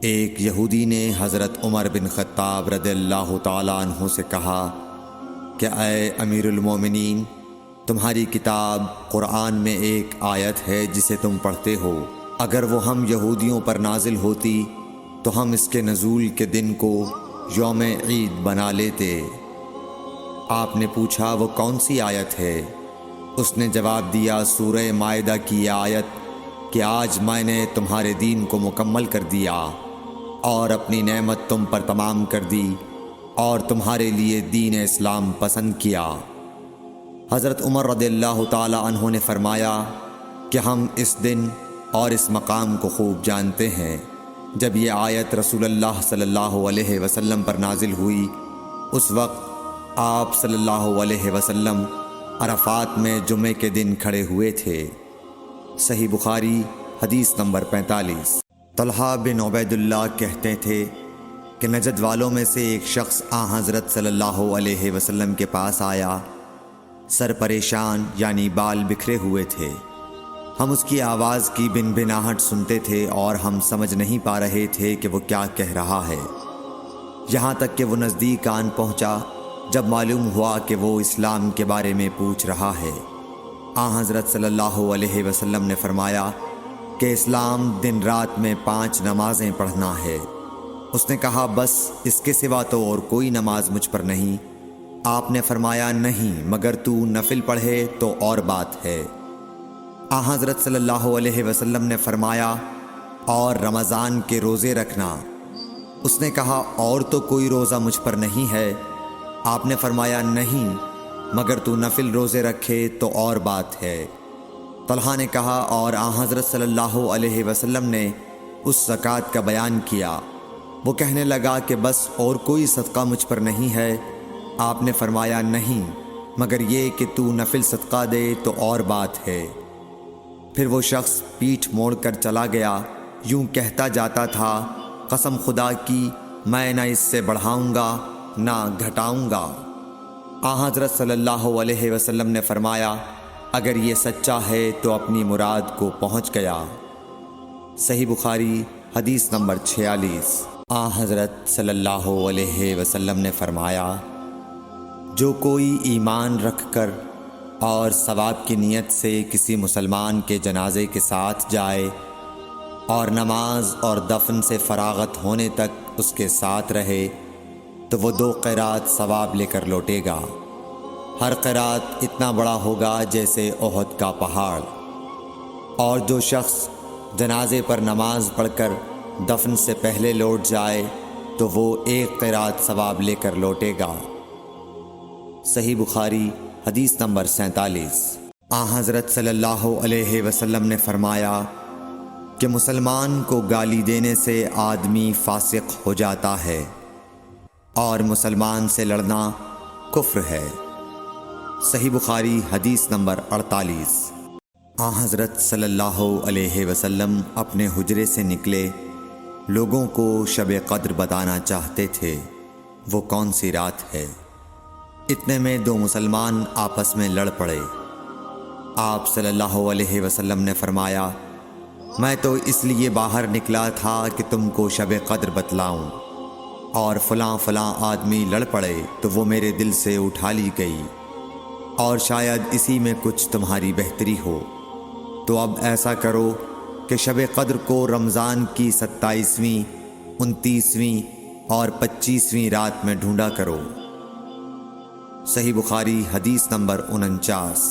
ایک یہودی نے حضرت عمر بن خطاب رضی اللہ تعالیٰ عنہ سے کہا کہ اے امیر المومنین، تمہاری کتاب قرآن میں ایک آیت ہے جسے تم پڑھتے ہو، اگر وہ ہم یہودیوں پر نازل ہوتی تو ہم اس کے نزول کے دن کو یوم عید بنا لیتے۔ آپ نے پوچھا وہ کون سی آیت ہے؟ اس نے جواب دیا سورہ مائدہ کی آیت کہ آج میں نے تمہارے دین کو مکمل کر دیا اور اپنی نعمت تم پر تمام کر دی اور تمہارے لیے دین اسلام پسند کیا۔ حضرت عمر رضی اللہ تعالی عنہ نے فرمایا کہ ہم اس دن اور اس مقام کو خوب جانتے ہیں۔ جب یہ آیت رسول اللہ صلی اللہ علیہ وسلم پر نازل ہوئی، اس وقت آپ صلی اللہ علیہ وسلم عرفات میں جمعے کے دن کھڑے ہوئے تھے۔ صحیح بخاری حدیث نمبر 45۔ طلحہ بن عبید اللہ کہتے تھے کہ نجد والوں میں سے ایک شخص حضرت صلی اللہ علیہ وسلم کے پاس آیا، سر پریشان یعنی بال بکھرے ہوئے تھے۔ ہم اس کی آواز کی بن بناہٹ سنتے تھے اور ہم سمجھ نہیں پا رہے تھے کہ وہ کیا کہہ رہا ہے، یہاں تک کہ وہ نزدیک آن پہنچا جب معلوم ہوا کہ وہ اسلام کے بارے میں پوچھ رہا ہے۔ حضرت صلی اللہ علیہ وسلم نے فرمایا کہ اسلام دن رات میں 5 نمازیں پڑھنا ہے۔ اس نے کہا بس اس کے سوا تو اور کوئی نماز مجھ پر نہیں۔ آپ نے فرمایا نہیں، مگر تو نفل پڑھے تو اور بات ہے۔ حضرت صلی اللہ علیہ وسلم نے فرمایا اور رمضان کے روزے رکھنا۔ اس نے کہا اور تو کوئی روزہ مجھ پر نہیں ہے۔ آپ نے فرمایا نہیں، مگر تو نفل روزے رکھے تو اور بات ہے۔ طلحہ نے کہا اور حضرت صلی اللہ علیہ وسلم نے اس زکوٰۃ کا بیان کیا۔ وہ کہنے لگا کہ بس اور کوئی صدقہ مجھ پر نہیں ہے۔ آپ نے فرمایا نہیں، مگر یہ کہ تو نفل صدقہ دے تو اور بات ہے۔ پھر وہ شخص پیٹھ موڑ کر چلا گیا، یوں کہتا جاتا تھا قسم خدا کی میں نہ اس سے بڑھاؤں گا نہ گھٹاؤں گا۔ حضرت صلی اللہ علیہ وسلم نے فرمایا اگر یہ سچا ہے تو اپنی مراد کو پہنچ گیا۔ صحیح بخاری حدیث نمبر 46۔ حضرت صلی اللہ علیہ وسلم نے فرمایا جو کوئی ایمان رکھ کر اور ثواب کی نیت سے کسی مسلمان کے جنازے کے ساتھ جائے اور نماز اور دفن سے فراغت ہونے تک اس کے ساتھ رہے تو وہ 2 قیرات ثواب لے کر لوٹے گا۔ ہر قیرات اتنا بڑا ہوگا جیسے احد کا پہاڑ۔ اور جو شخص جنازے پر نماز پڑھ کر دفن سے پہلے لوٹ جائے تو وہ 1 قیرات ثواب لے کر لوٹے گا۔ صحیح بخاری حدیث نمبر 47۔ حضرت صلی اللہ علیہ وسلم نے فرمایا کہ مسلمان کو گالی دینے سے آدمی فاسق ہو جاتا ہے اور مسلمان سے لڑنا کفر ہے۔ صحیح بخاری حدیث نمبر 48۔ حضرت صلی اللہ علیہ وسلم اپنے حجرے سے نکلے، لوگوں کو شب قدر بتانا چاہتے تھے وہ کون سی رات ہے۔ اتنے میں 2 مسلمان آپس میں لڑ پڑے۔ آپ صلی اللہ علیہ وسلم نے فرمایا میں تو اس لیے باہر نکلا تھا کہ تم کو شب قدر بتلاؤں، اور فلاں فلاں آدمی لڑ پڑے تو وہ میرے دل سے اٹھا لی گئی، اور شاید اسی میں کچھ تمہاری بہتری ہو۔ تو اب ایسا کرو کہ شب قدر کو رمضان کی 27ویں، 29ویں اور 25ویں رات میں ڈھونڈا کرو۔ صحیح بخاری حدیث نمبر 49۔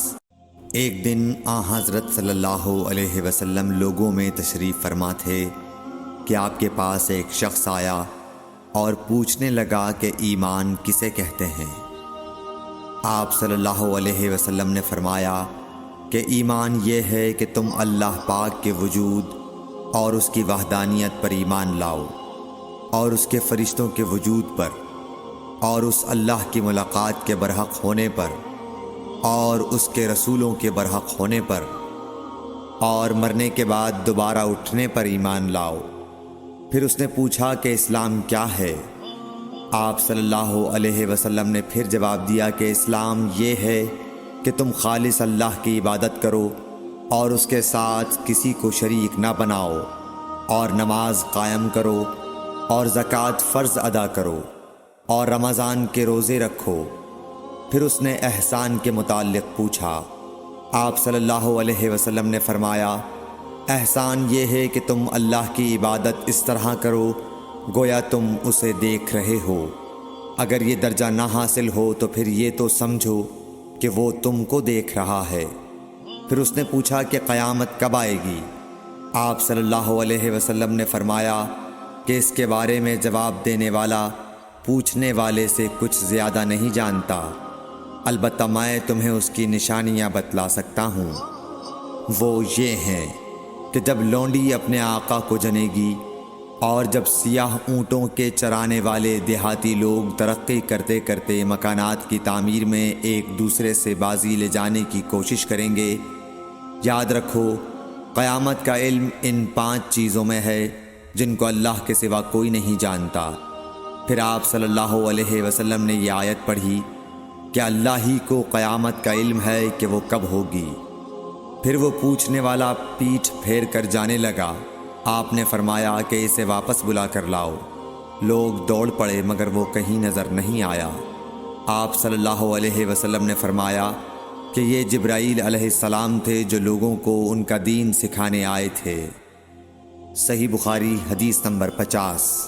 ایک دن حضرت صلی اللہ علیہ وسلم لوگوں میں تشریف فرما تھے کہ آپ کے پاس ایک شخص آیا اور پوچھنے لگا کہ ایمان کسے کہتے ہیں۔ آپ صلی اللہ علیہ وسلم نے فرمایا کہ ایمان یہ ہے کہ تم اللہ پاک کے وجود اور اس کی وحدانیت پر ایمان لاؤ، اور اس کے فرشتوں کے وجود پر، اور اس اللہ کی ملاقات کے برحق ہونے پر، اور اس کے رسولوں کے برحق ہونے پر، اور مرنے کے بعد دوبارہ اٹھنے پر ایمان لاؤ۔ پھر اس نے پوچھا کہ اسلام کیا ہے؟ آپ صلی اللہ علیہ وسلم نے پھر جواب دیا کہ اسلام یہ ہے کہ تم خالص اللہ کی عبادت کرو اور اس کے ساتھ کسی کو شریک نہ بناؤ، اور نماز قائم کرو اور زکوٰۃ فرض ادا کرو اور رمضان کے روزے رکھو۔ پھر اس نے احسان کے متعلق پوچھا۔ آپ صلی اللہ علیہ وسلم نے فرمایا، احسان یہ ہے کہ تم اللہ کی عبادت اس طرح کرو گویا تم اسے دیکھ رہے ہو۔ اگر یہ درجہ نہ حاصل ہو تو پھر یہ تو سمجھو کہ وہ تم کو دیکھ رہا ہے۔ پھر اس نے پوچھا کہ قیامت کب آئے گی؟ آپ صلی اللہ علیہ وسلم نے فرمایا کہ اس کے بارے میں جواب دینے والا پوچھنے والے سے کچھ زیادہ نہیں جانتا، البتہ میں تمہیں اس کی نشانیاں بتلا سکتا ہوں۔ وہ یہ ہیں کہ جب لونڈی اپنے آقا کو جنے گی اور جب سیاہ اونٹوں کے چرانے والے دیہاتی لوگ ترقی کرتے کرتے مکانات کی تعمیر میں ایک دوسرے سے بازی لے جانے کی کوشش کریں گے، یاد رکھو قیامت کا علم ان 5 چیزوں میں ہے جن کو اللہ کے سوا کوئی نہیں جانتا۔ پھر آپ صلی اللہ علیہ وسلم نے یہ آیت پڑھی کہ اللہ ہی کو قیامت کا علم ہے کہ وہ کب ہوگی۔ پھر وہ پوچھنے والا پیٹھ پھیر کر جانے لگا۔ آپ نے فرمایا کہ اسے واپس بلا کر لاؤ۔ لوگ دوڑ پڑے مگر وہ کہیں نظر نہیں آیا۔ آپ صلی اللہ علیہ وسلم نے فرمایا کہ یہ جبرائیل علیہ السلام تھے جو لوگوں کو ان کا دین سکھانے آئے تھے۔ صحیح بخاری حدیث نمبر 50۔